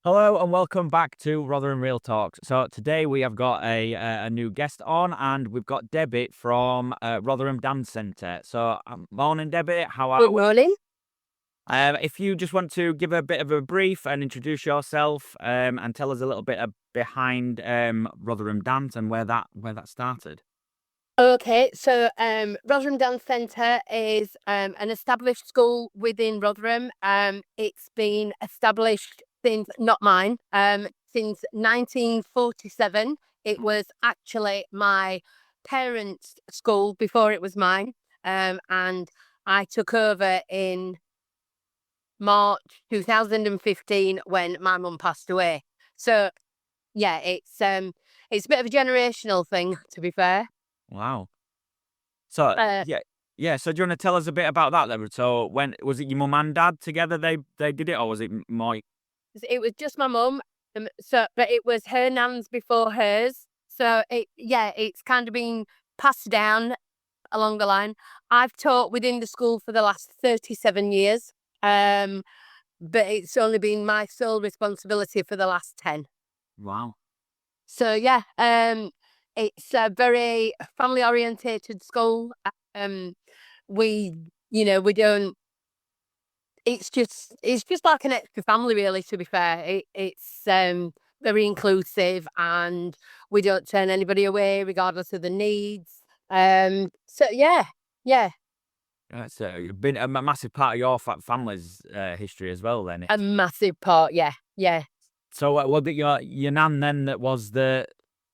Hello and welcome back to Rotherham Real Talk. So today we have got a new guest on, and we've got Debbie from Rotherham Dance Centre. So morning, Debbie. How are Good you? morning. If you just want to give a bit of a brief and introduce yourself, and tell us a little bit behind Rotherham Dance and where that started. Okay, so Rotherham Dance Centre is an established school within Rotherham. It's been established since, not mine, since 1947. It was actually my parents' school before it was mine, and I took over in March 2015 when my mum passed away. So yeah, it's a bit of a generational thing, to be fair. Wow. So Uh, yeah. So do you want to tell us a bit about that then? So when was it your mum and dad together? They did it, or was it more? it was just my mum, but it was her nan's before hers. So it's kind of been passed down along the line. I've taught within the school for the last 37 years, but it's only been my sole responsibility for the last 10. Wow. So yeah, it's a very family orientated school. Um, we, we don't. It's just like an extra family, really. To be fair, it's very inclusive, and we don't turn anybody away regardless of the needs. So yeah, That's been a massive part of your family's history as well. Then a massive part. Yeah. so was it your nan then that was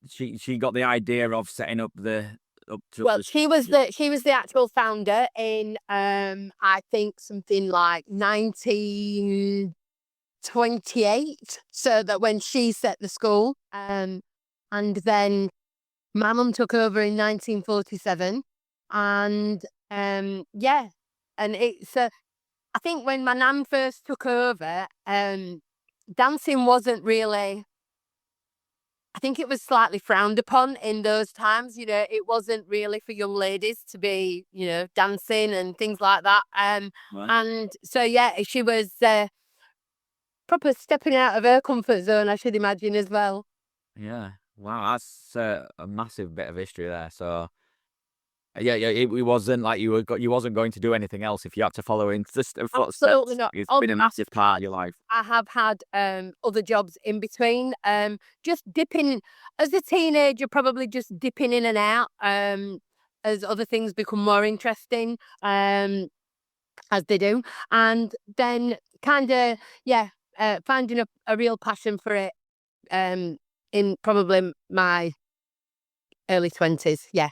she got the idea of setting up the up to Well, the she was the actual founder in I think something like 1928. So that when she set the school, and then my mum took over in 1947, and and it's I think when my nan first took over, dancing wasn't really. I think it was slightly frowned upon in those times. It wasn't really for young ladies to be, dancing and things like that. right? And so she was proper stepping out of her comfort zone, I should imagine, as well. Yeah. Wow, that's a massive bit of history there. So yeah. It wasn't like you wasn't going to do anything else if you had to follow in the Absolutely footsteps. not. It's been a massive part of your life. I have had other jobs in between. Just dipping as a teenager, probably just dipping in and out. As other things become more interesting. As they do, and then kind of finding a real passion for it. In probably my early 20s. Yeah.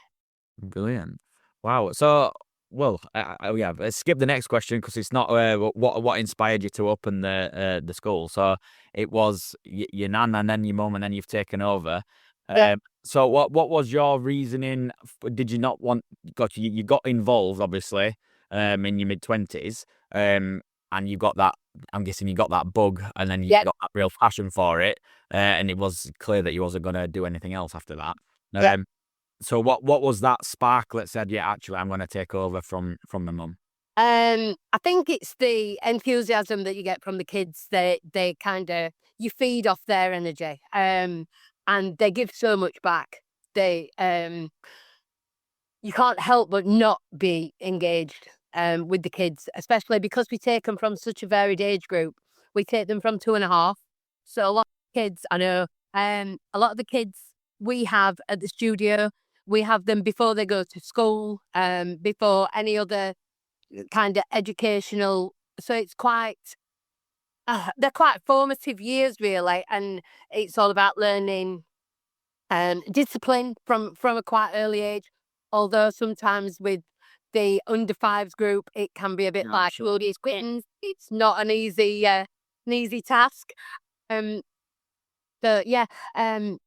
Brilliant. Wow. So, well, yeah, let's skip the next question because it's not what inspired you to open the school. So it was your nan and then your mum, and then you've taken over. Yeah. So what was your reasoning? Did you not want? Got you got involved, obviously, in your mid-20s, and you got that. I'm guessing you got that bug, and then you Yeah. got that real passion for it, and it was clear that you wasn't going to do anything else after that. Yeah. So what was that spark that said, yeah, actually, I'm going to take over from my mum? I think it's the enthusiasm that you get from the kids. They kind of you feed off their energy, and they give so much back. They You can't help but not be engaged with the kids, especially because we take them from such a varied age group. We take them from 2.5. So a lot of kids, I know, a lot of the kids we have at the studio, we have them before they go to school, before any other kind of educational. So it's they're quite formative years, really. And it's all about learning discipline from a quite early age. Although sometimes with the under fives group, it can be a bit Yeah, like, sure. well, these quittings. It's not an easy task. Um, so yeah, and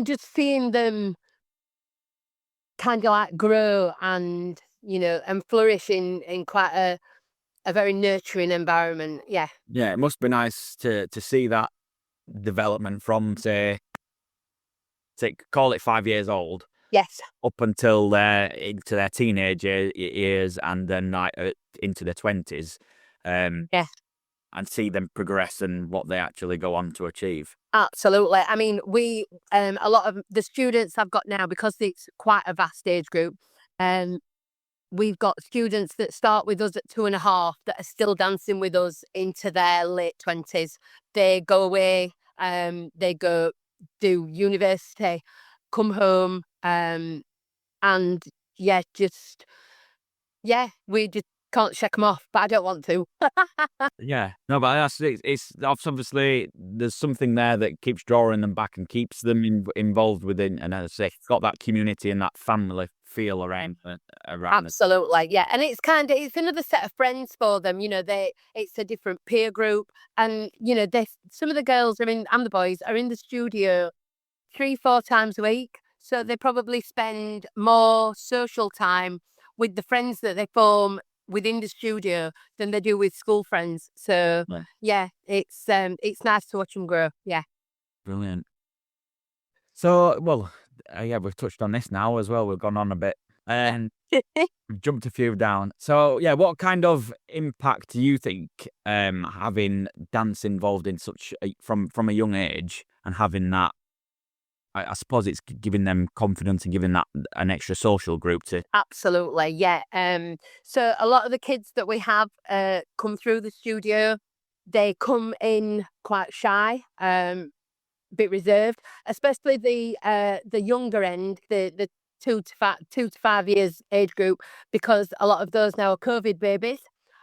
just seeing them kind of like grow and flourish in quite a very nurturing environment. Yeah. Yeah, it must be nice to see that development from say call it 5 years old Yes. up until into their teenage years and then like into their 20s. Um, Yes. see them progress and what they actually go on to achieve. Absolutely. I mean, we a lot of the students I've got now, because it's quite a vast age group. We've got students that start with us at 2.5 that are still dancing with us into their late 20s. They go away, they go do university, come home, and we just can't check them off. But I don't want to. Yeah, no, but that's obviously there's something there that keeps drawing them back and keeps them involved within, and as I say, got that community and that family feel around it. Absolutely, yeah, and it's another set of friends for them. It's a different peer group, and some of the girls and the boys are in the studio 3-4 times a week, so they probably spend more social time with the friends that they form within the studio than they do with school friends. So yeah, it's nice to watch them grow. Yeah, brilliant. So, well, yeah, we've touched on this now as well. We've gone on a bit and we've jumped a few down. So, yeah, what kind of impact do you think having dance involved in such from a young age and having that? I suppose it's giving them confidence and giving that an extra social group to. Absolutely, yeah. So a lot of the kids that we have come through the studio, they come in quite shy, bit reserved, especially the younger end, the 2 to 5 years age group, because a lot of those now are COVID babies.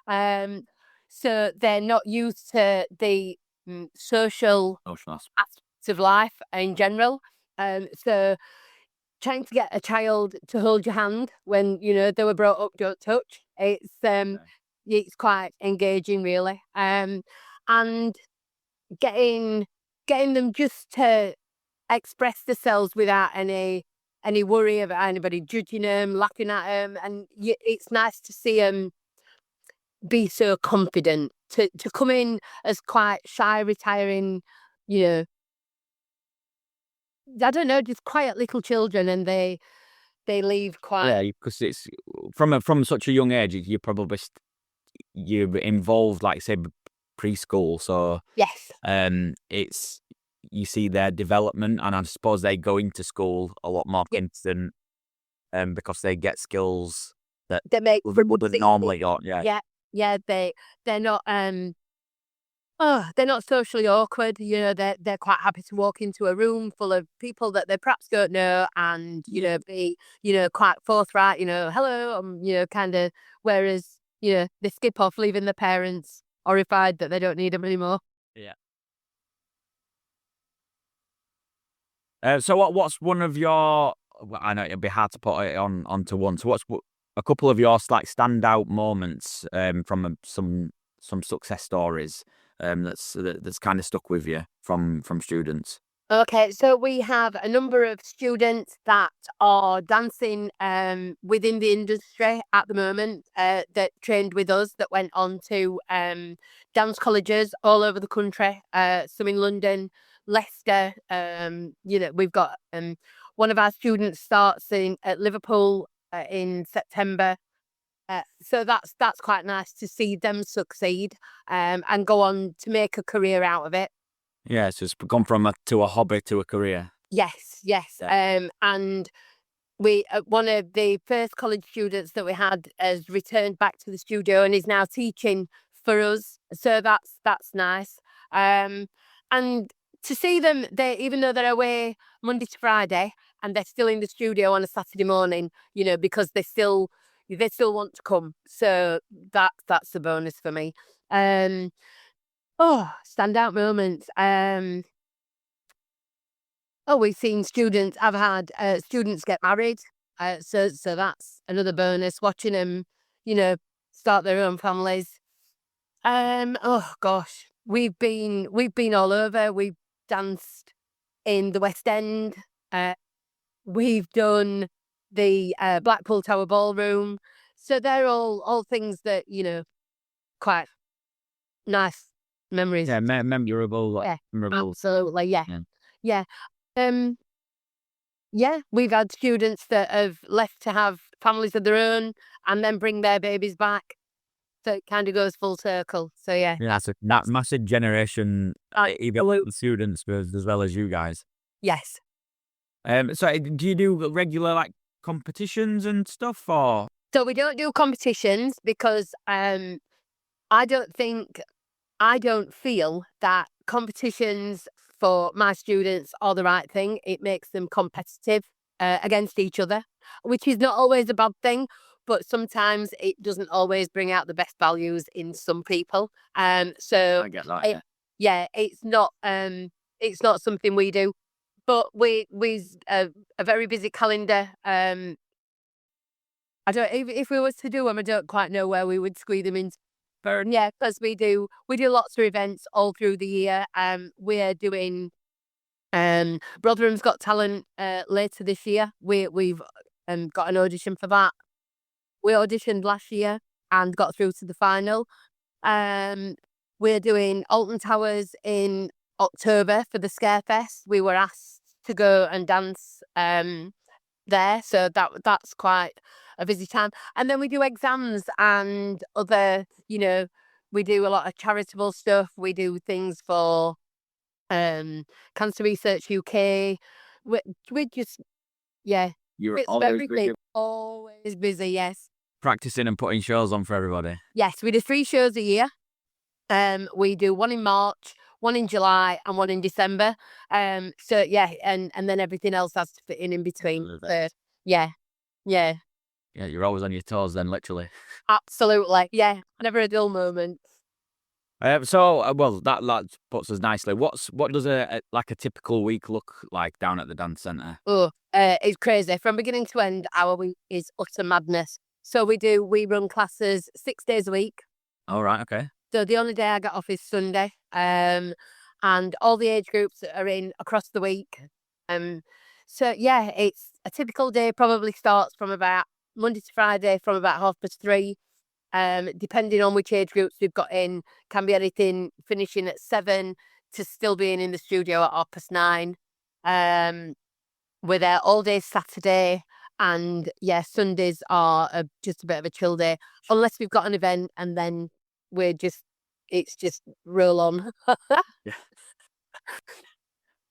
So they're not used to the social aspects of life in general. So trying to get a child to hold your hand when they were brought up don't touch, it's quite engaging, really. And getting them just to express themselves without any worry about anybody judging them, laughing at them, and it's nice to see them be so confident, to come in as quite shy, retiring, I don't know, just quiet little children, and they leave quite. Yeah, because it's from such a young age, you're probably you're involved, like say preschool. So Yes, it's you see their development, and I suppose they go into school a lot more instant, because they get skills that they make normally don't. Yeah, they're not they're not socially awkward. They're quite happy to walk into a room full of people that they perhaps don't know, and be quite forthright. Hello, kind of. Whereas they skip off, leaving their parents horrified that they don't need them anymore. Yeah. So what's one of your? Well, I know it'd be hard to put it onto one. So what's a couple of your like standout moments from some success stories that's kind of stuck with you from students? Okay, so we have a number of students that are dancing within the industry at the moment, that trained with us, that went on to dance colleges all over the country, some in London, Leicester. We've got one of our students starts at Liverpool in September. So that's quite nice to see them succeed and go on to make a career out of it. Yeah, so it's gone from a hobby to a career. Yes. Yeah. And we one of the first college students that we had has returned back to the studio and is now teaching for us. So that's nice. And to see them, even though they're away Monday to Friday and they're still in the studio on a Saturday morning, because they still want to come. So that's a bonus for me. Standout moments. We've seen students. I've had students get married. So that's another bonus. Watching them, start their own families. Oh gosh, we've been all over. We've danced in the West End. We've done the Blackpool Tower Ballroom. So they're all things that quite nice memories. Yeah, memorable. Yeah, memorable. absolutely. Yeah. Yeah, we've had students that have left to have families of their own and then bring their babies back. So it kind of goes full circle. So yeah. Yeah, so that massive generation, even the students as well as you guys. Yes. So do you do regular like competitions and stuff, or? So we don't do competitions because I don't feel that competitions for my students are the right thing. It makes them competitive against each other, which is not always a bad thing, but sometimes it doesn't always bring out the best values in some people. So I get that. yeah, it's not something we do, but we a very busy calendar. I don't if we was to do them, I don't quite know where we would squeeze them in. But yeah, because we do lots of events all through the year. We're doing Rotherham's Got Talent later this year. We've got an audition for that. We auditioned last year and got through to the final. We're doing Alton Towers in October for the Scarefest. We were asked to go and dance there, so that's quite a busy time. And then we do exams and other, we do a lot of charitable stuff. We do things for Cancer Research UK. We just, yeah, You're it's always everything. Always busy, yes. practicing and putting shows on for everybody. Yes, we do 3 shows a year. We do one in March, one in July, and one in December. So yeah, and then everything else has to fit in between. So yeah. Yeah, you're always on your toes then, literally. Absolutely, yeah. Never a dull moment. Well, that puts us nicely. What does a typical week look like down at the dance centre? Oh, it's crazy. From beginning to end, our week is utter madness. So we run classes 6 days a week. All right, okay. So the only day I get off is Sunday. And all the age groups are in across the week. So yeah, it's a typical day probably starts from about Monday to Friday from about 3:30. Depending on which age groups we've got in, can be anything finishing at 7 to still being in the studio at 9:30. We're there all day Saturday, and yeah, Sundays are just a bit of a chill day, unless we've got an event, and then it's just roll on. Yeah.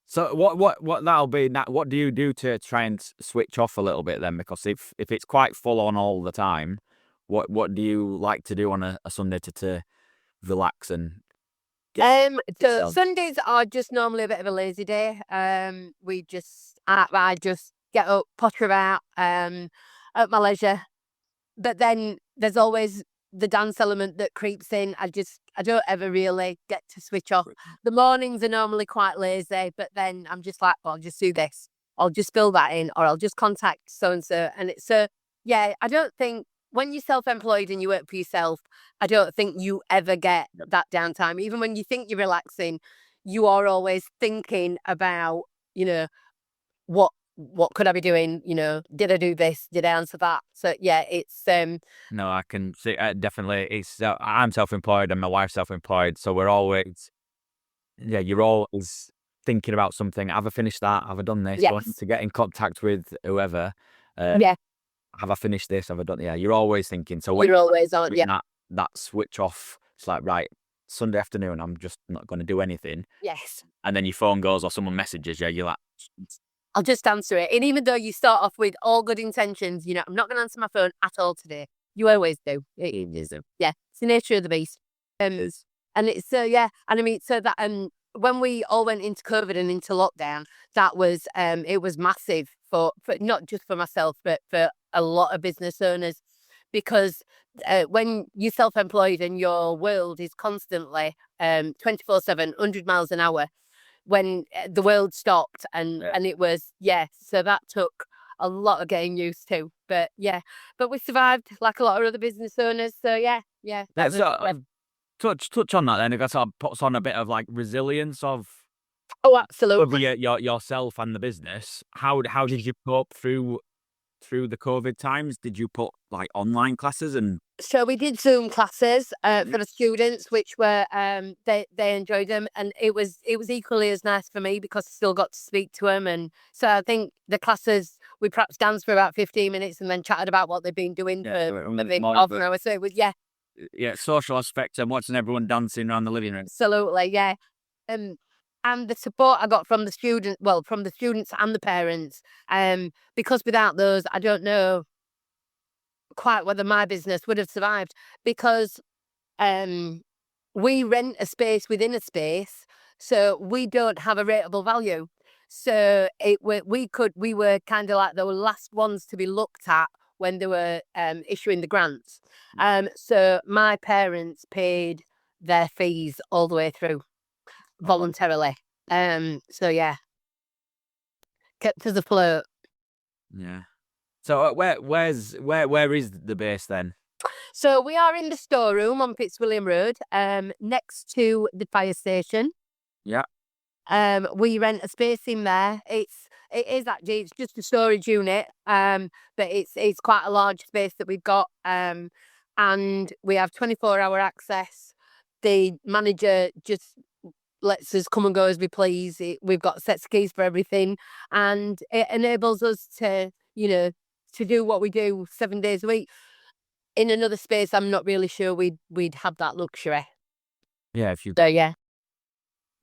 So what that'll be? What do you do to try and switch off a little bit then? Because if it's quite full on all the time, what do you like to do on a Sunday to relax and? So Sundays are just normally a bit of a lazy day. I just get up, potter about, at my leisure. But then there's always the dance element that creeps in. I don't ever really get to switch off. The mornings are normally quite lazy, but then I'm just like, well, I'll just do this. I'll just fill that in, or I'll just contact so and so. And it's yeah, I don't think when you're self-employed and you work for yourself, I don't think you ever get that downtime. Even when you think you're relaxing, you are always thinking about, what could I be doing? Did I do this? Did I answer that? So yeah, it's No, I can see definitely. It's I'm self-employed and my wife's self-employed, so we're always you're always thinking about something. Have I finished that? Have I done this? Yes. I want to get in contact with whoever. Yeah. Have I finished this? Have I done? Yeah, you're always thinking. So when You're always on. Yeah. that switch off, it's like, right, Sunday afternoon, I'm just not going to do anything. Yes. And then your phone goes or someone messages you, you're like, I'll just answer it. And even though you start off with all good intentions, I'm not going to answer my phone at all today. You always do. It is. Yeah, it's the nature of the beast. And it's yeah, and I mean, so that when we all went into COVID and into lockdown, that was it was massive for not just for myself, but for a lot of business owners, because when you're self-employed and your world is constantly 24/7, 100 miles an hour, when the world stopped and it was, so that took a lot of getting used to, but we survived like a lot of other business owners. So yeah. Let's touch on that then. It sort of puts on a bit of like resilience of absolutely yourself and the business. How did you cope through the COVID times? Did you put like online classes and? So we did Zoom classes for the students, which were they enjoyed them, and it was equally as nice for me because I still got to speak to them. And so I think the classes, we perhaps danced for about 15 minutes and then chatted about what they've been doing for maybe half an hour. So it was social aspect and watching everyone dancing around the living room. Absolutely, yeah. And the support I got from the students and the parents. Because without those, I don't know quite whether my business would have survived. Because we rent a space within a space, so we don't have a rateable value. So we were kind of like the last ones to be looked at when they were issuing the grants. So my parents paid their fees all the way through voluntarily. So yeah, kept us afloat. Yeah. So where is the base then? So we are in the storeroom on Fitzwilliam Road, next to the fire station. Yeah. We rent a space in there. It's just a storage unit. But it's quite a large space that we've got. And we have 24-hour access. The manager just lets us come and go as we please. We've got sets of keys for everything, and it enables us to, to do what we do 7 days a week. In another space, I'm not really sure we'd have that luxury. Yeah, if you So yeah.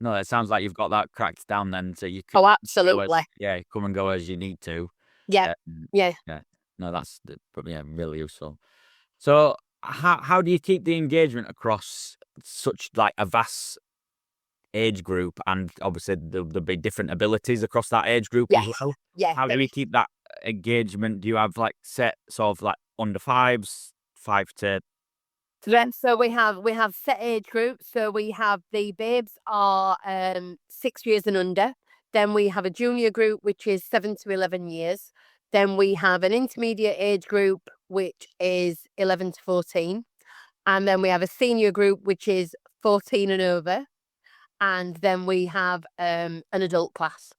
No, it sounds like you've got that cracked down then, so you Oh, can absolutely. come and go as you need to. Yeah. Yeah. Yeah. No, that's really useful. So how do you keep the engagement across such like a vast age group, and obviously there'll be different abilities across that age group as Yes. well? Yeah. How do we keep that engagement? Do you have like set sort of like under fives, 5 to So we have set age groups. So we have the babes are 6 years and under. Then we have a junior group, which is 7 to 11 years. Then we have an intermediate age group, which is 11 to 14. And then we have a senior group, which is 14 and over. And then we have an adult class.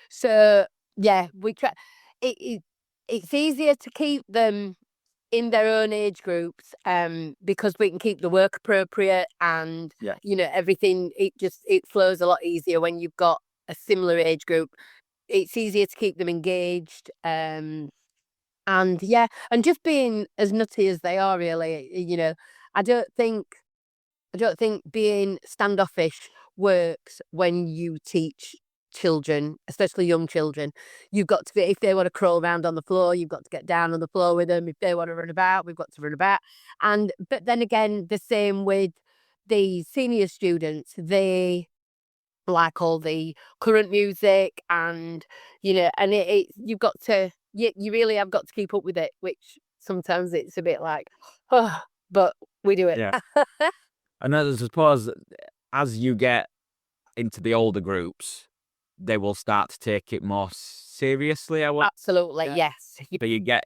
So yeah, we try. It's easier to keep them in their own age groups, because we can keep the work appropriate, and everything. It flows a lot easier when you've got a similar age group. It's easier to keep them engaged, and just being as nutty as they are. Really, I don't think being standoffish works when you teach children, especially young children. You've got to be, if they want to crawl around on the floor, you've got to get down on the floor with them. If they want to run about, we've got to run about. But then again, the same with the senior students. They like all the current music, and you've got to, you really have got to keep up with it, which sometimes it's a bit like, oh, but we do it. Yeah. And I suppose as you get into the older groups, they will start to take it more seriously. Absolutely, yes. So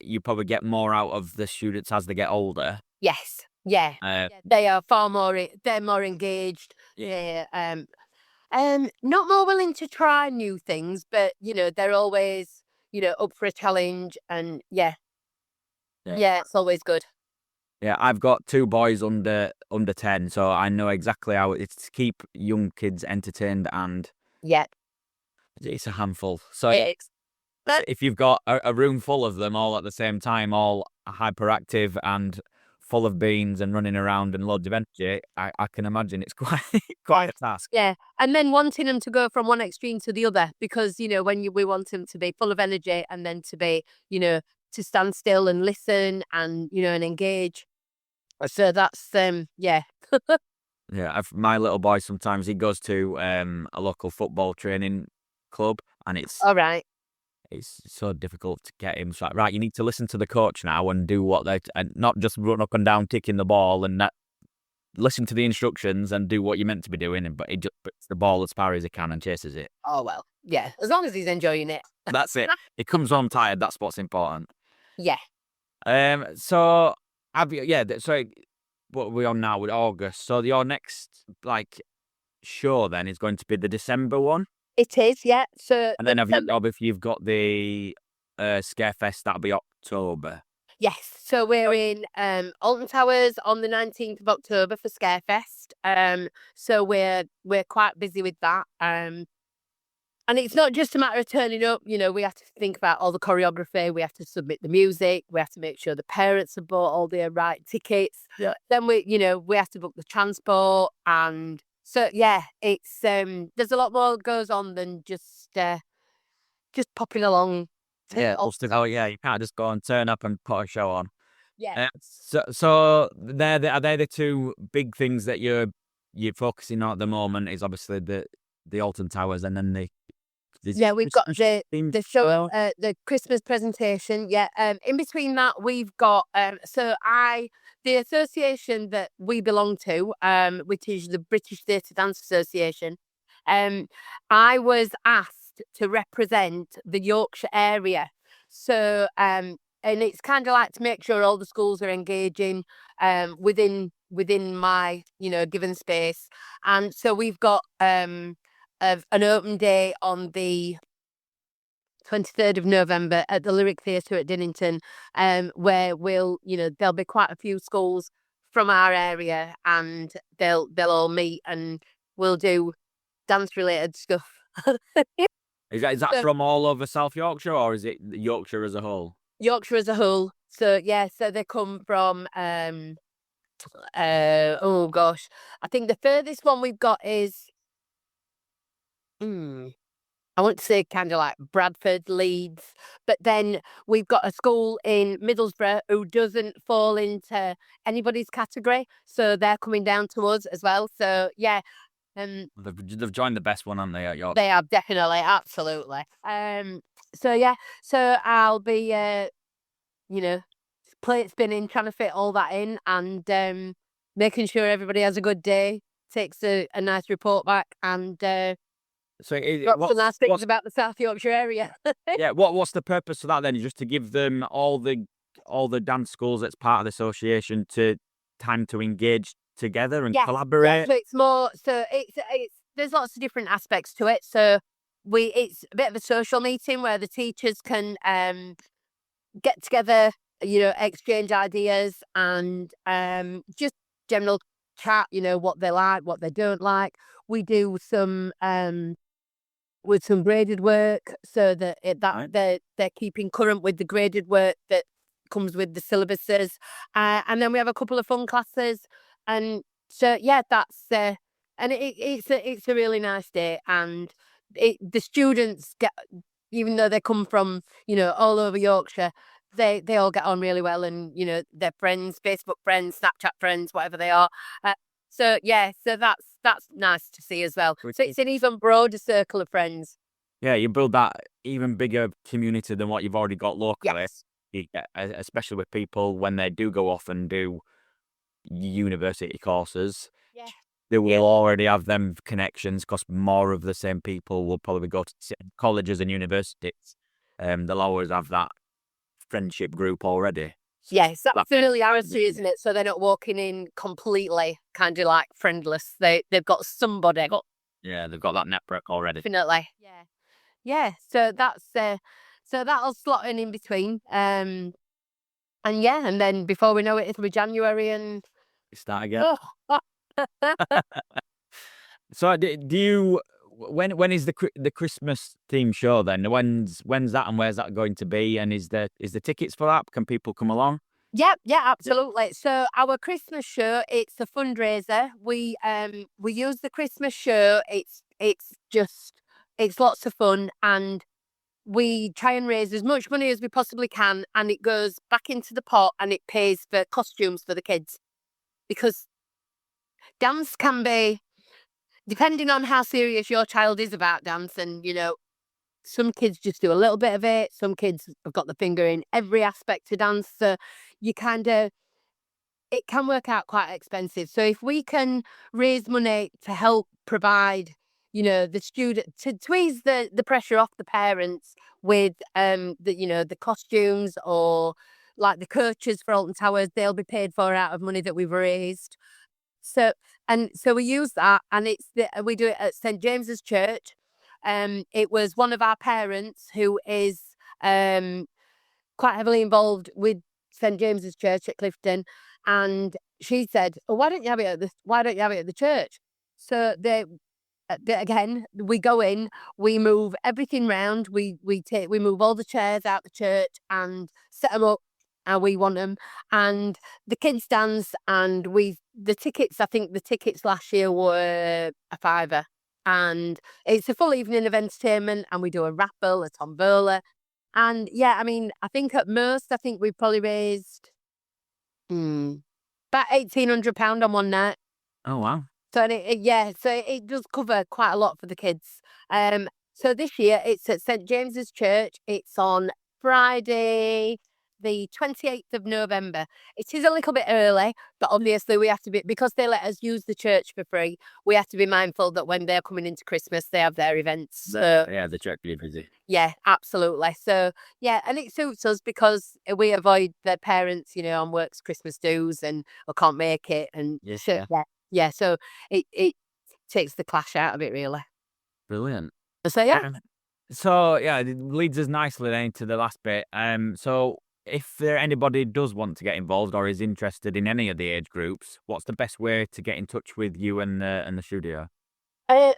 you probably get more out of the students as they get older. Yes, yeah. They are they're more engaged. Yeah. Not more willing to try new things, but they're always up for a challenge, and yeah, it's always good. Yeah, I've got 2 boys under 10, so I know exactly how it's to keep young kids entertained, and it's a handful. So if you've got a room full of them all at the same time, all hyperactive and full of beans and running around and loads of energy, I can imagine it's quite a task. Yeah, and then wanting them to go from one extreme to the other, because when we want them to be full of energy, and then to be to stand still and listen, and and engage. So that's yeah. Yeah, my little boy, sometimes he goes to a local football training club, and it's all right. It's so difficult to get him. It's like, right, you need to listen to the coach now and do and not just run up and down kicking the ball, and listen to the instructions and do what you're meant to be doing. But he just puts the ball as far as he can and chases it. Oh well, yeah. As long as he's enjoying it. That's it. He comes home tired. That's what's important. Yeah. So have you? Yeah. So what are we on now with August? So your next show then is going to be the December one. It is, yeah. So and then if you've got the Scarefest, that'll be October. Yes, so we're in Alton Towers on the 19th of October for Scarefest. So we're quite busy with that. And it's not just a matter of turning up, you know, we have to think about all the choreography, we have to submit the music, we have to make sure the parents have bought all the right tickets. Yeah. Then we have to book the transport. And so, yeah, it's, there's a lot more goes on than just popping along. Yeah, yeah, you can't just go and turn up and put a show on. Yeah. So are they the two big things that you're focusing on at the moment? Is obviously the Alton Towers, and then the Yeah, we've got the show, well. the Christmas presentation. Yeah, in between that, we've got the association that we belong to, which is the British Theatre Dance Association. I was asked to represent the Yorkshire area, so and it's kind of like to make sure all the schools are engaging within my given space, and so we've got of an open day on the 23rd of November at the Lyric Theatre at Dinnington, where there'll be quite a few schools from our area, and they'll all meet and we'll do dance related stuff. Is that So, from all over South Yorkshire, or is it Yorkshire as a whole? Yorkshire as a whole. So yeah, so they come from oh gosh, I think the furthest one we've got is I want to say kind of like Bradford, Leeds, but then we've got a school in Middlesbrough who doesn't fall into anybody's category, so they're coming down to us as well. So yeah, They've joined the best one, haven't they, at York? they have definitely, absolutely. So yeah, so I'll be plate spinning, trying to fit all that in, and making sure everybody has a good day, takes a nice report back, and So got some nice things about the South Yorkshire area. yeah, what's the purpose of that then? Just to give them all the dance schools that's part of the association to time to engage together and collaborate. So it's more. So it's there's lots of different aspects to it. So it's a bit of a social meeting where the teachers can get together, exchange ideas, and just general chat. What they like, what they don't like. We do some with some graded work, so that Right. they're keeping current with the graded work that comes with the syllabuses, and then we have a couple of fun classes, and so yeah, that's and it's a really nice day, and the students get, even though they come from all over Yorkshire, they all get on really well, and they're friends, Facebook friends, Snapchat friends, whatever they are. So yeah, so that's nice to see as well. So it's an even broader circle of friends. Yeah, you build that even bigger community than what you've already got locally. Yes. Especially with people when they do go off and do university courses. Yeah. They will already have them connections, because more of the same people will probably go to colleges and universities. They'll always have that friendship group already. Yes, that's familiarity, isn't it? So they're not walking in completely kind of like friendless. They've got somebody. Yeah, they've got that network already. Definitely. Yeah. Yeah. So that'll slot in between. And yeah, and then before we know it, it'll be January and Start again. oh. So do you? When is the Christmas theme show then? When's that, and where's that going to be? And is the tickets for that? Can people come along? Yeah, absolutely. So our Christmas show, it's a fundraiser. We use the Christmas show. It's lots of fun, and we try and raise as much money as we possibly can, and it goes back into the pot, and it pays for costumes for the kids, because dance can be, depending on how serious your child is about dance, and some kids just do a little bit of it. Some kids have got the finger in every aspect to dance. So you it can work out quite expensive. So if we can raise money to help provide, the student, to ease the pressure off the parents with the costumes, or like the coaches for Alton Towers, they'll be paid for out of money that we've raised. So we use that, and we do it at St James's Church. It was one of our parents who is quite heavily involved with St James's Church at Clifton, and she said, "Oh, why don't you have it at the church?" So again, we go in, we move everything round, we move all the chairs out the church and set them up how we want them, and the kids dance, and the tickets. I think the tickets last year were a fiver, and it's a full evening of entertainment, and we do a raffle, a tombola, and yeah, I mean, I think at most, I think we've probably raised about £1,800 on one night. Oh wow. So it does cover quite a lot for the kids. So this year it's at St James's Church. It's on Friday, the 28th of November. It is a little bit early, but obviously we have to be, because they let us use the church for free, we have to be mindful that when they're coming into Christmas, they have their events. So Yeah, the church is busy. yeah, absolutely. So yeah, and it suits us because we avoid their parents, on work's Christmas dues and or can't make it, and Yeah. so yeah. So it takes the clash out of it, really. Brilliant. So yeah. So yeah, it leads us nicely then to the last bit. So if anybody does want to get involved or is interested in any of the age groups, what's the best way to get in touch with you and the studio?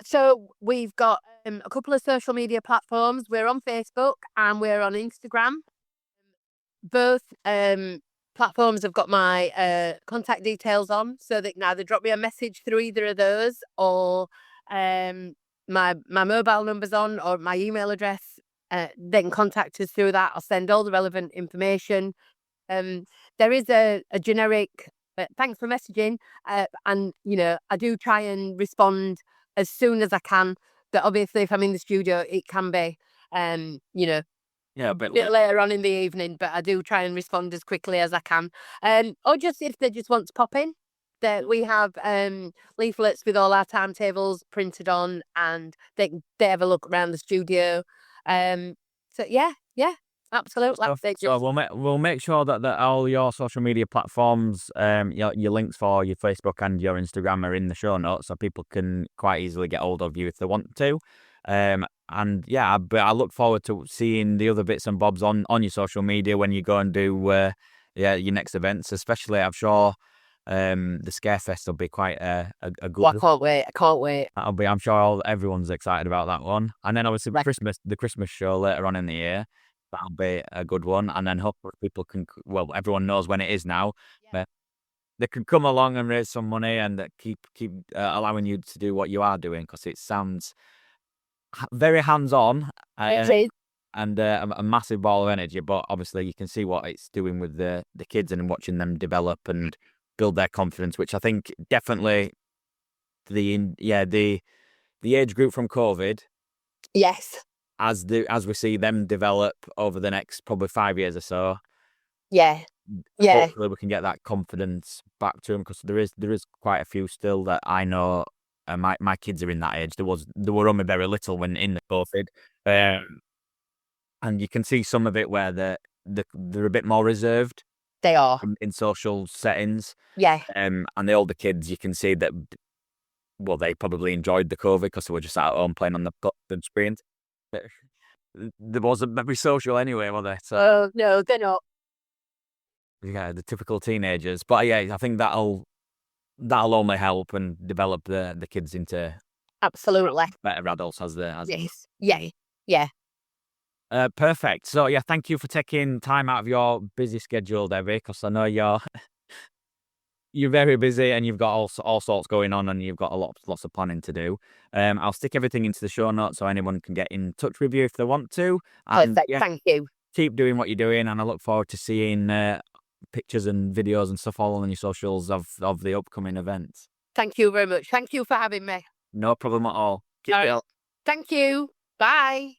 So we've got a couple of social media platforms. We're on Facebook and we're on Instagram. Both platforms have got my contact details on, so they can either drop me a message through either of those, or my mobile number's on, or my email address. They can contact us through that. I'll send all the relevant information. There is a generic thanks for messaging, and I do try and respond as soon as I can. But obviously, if I'm in the studio, it can be Yeah, a bit later on in the evening, but I do try and respond as quickly as I can. Or just if they just want to pop in, that we have leaflets with all our timetables printed on, and they have a look around the studio. So yeah, absolutely. So we'll make sure that all your social media platforms, your links for your Facebook and your Instagram are in the show notes, so people can quite easily get hold of you if they want to. And yeah, but I look forward to seeing the other bits and bobs on your social media when you go and do your next events. Especially, I'm sure the Scarefest will be quite a good. I can't wait. I can't wait. I'm sure everyone's excited about that one. And then obviously the Christmas show later on in the year. That'll be a good one. And then hopefully people can, well, everyone knows when it is now. Yeah. They can come along and raise some money and keep allowing you to do what you are doing, because it sounds very hands-on and a massive ball of energy. But obviously you can see what it's doing with the kids and watching them develop and build their confidence, which I think definitely the age group from COVID. Yes. As we see them develop over the next probably 5 years or so, hopefully we can get that confidence back to them, because there is quite a few still that I know. My kids are in that age. They were only very little when in the COVID, and you can see some of it where they're a bit more reserved. They are in social settings. Yeah. And the older kids, you can see that. Well, they probably enjoyed the COVID because they were just at home playing on the screens. There wasn't very social anyway, were they? So, no, they're not. Yeah, the typical teenagers. But yeah, I think that'll only help and develop the kids into absolutely better adults as yes. Yeah. Perfect. So yeah, thank you for taking time out of your busy schedule, Debbie, because I know you're very busy and you've got all sorts going on, and you've got lots of planning to do. I'll stick everything into the show notes so anyone can get in touch with you if they want to. And perfect. Thank you. Keep doing what you're doing, and I look forward to seeing pictures and videos and stuff all on your socials of the upcoming events. Thank you very much. Thank you for having me. No problem at all. Keep it up. Thank you. Bye.